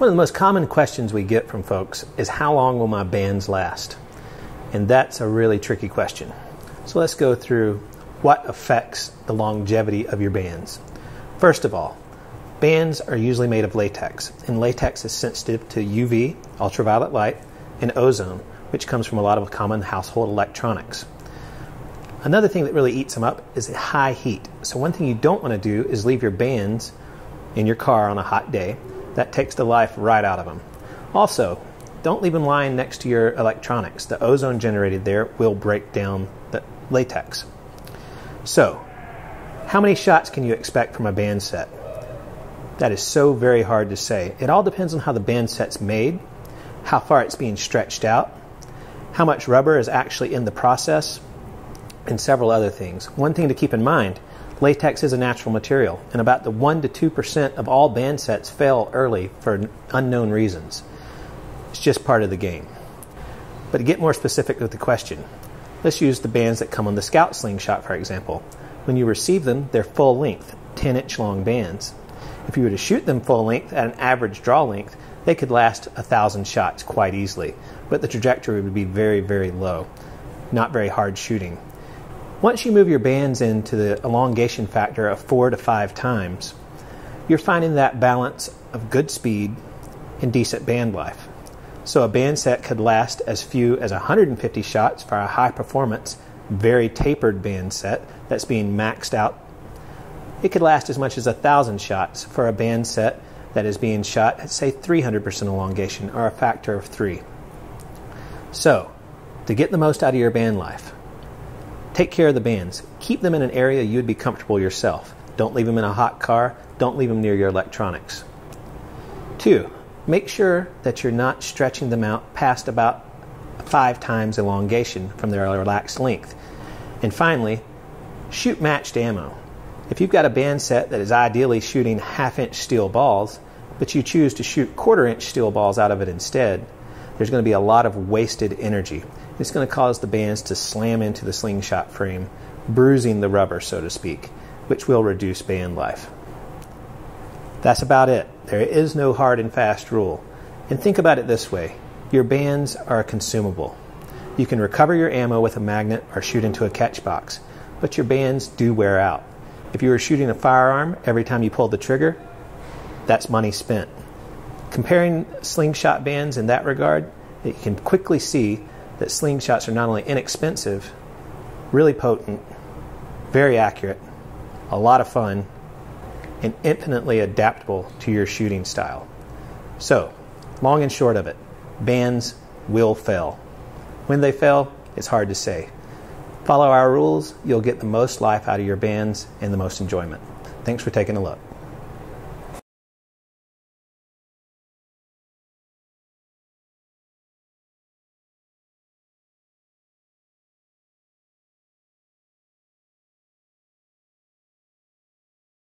One of the most common questions we get from folks is how long will my bands last? And that's a really tricky question. So let's go through what affects the longevity of your bands. First of all, bands are usually made of latex, and latex is sensitive to UV, ultraviolet light, and ozone, which comes from a lot of common household electronics. Another thing that really eats them up is high heat. So one thing you don't want to do is leave your bands in your car on a hot day. That takes the life right out of them. Also, don't leave them lying next to your electronics. The ozone generated there will break down the latex. So, how many shots can you expect from a band set? That is so very hard to say. It all depends on how the band set's made, how far it's being stretched out, how much rubber is actually in the process, and several other things. One thing to keep in mind, latex is a natural material, and about the 1 to 2% of all band sets fail early for unknown reasons. It's just part of the game. But to get more specific with the question, let's use the bands that come on the Scout Slingshot, for example. When you receive them, they're full length, 10-inch long bands. If you were to shoot them full length at an average draw length, they could last 1,000 shots quite easily, but the trajectory would be very, very low. Not very hard shooting. Once you move your bands into the elongation factor of 4 to 5 times, you're finding that balance of good speed and decent band life. So a band set could last as few as 150 shots for a high performance, very tapered band set that's being maxed out. It could last as much as 1,000 shots for a band set that is being shot at, say, 300% elongation, or a factor of 3. So, to get the most out of your band life, take care of the bands. Keep them in an area you'd be comfortable yourself. Don't leave them in a hot car. Don't leave them near your electronics. 2, make sure that you're not stretching them out past about 5 times elongation from their relaxed length. And finally, shoot matched ammo. If you've got a band set that is ideally shooting half-inch steel balls, but you choose to shoot quarter-inch steel balls out of it instead, there's going to be a lot of wasted energy. It's going to cause the bands to slam into the slingshot frame, bruising the rubber, so to speak, which will reduce band life. That's about it. There is no hard and fast rule. And think about it this way. Your bands are consumable. You can recover your ammo with a magnet or shoot into a catch box, but your bands do wear out. If you were shooting a firearm every time you pulled the trigger, that's money spent. Comparing slingshot bands in that regard, you can quickly see that slingshots are not only inexpensive, really potent, very accurate, a lot of fun, and infinitely adaptable to your shooting style. So, long and short of it, bands will fail. When they fail, it's hard to say. Follow our rules, you'll get the most life out of your bands and the most enjoyment. Thanks for taking a look.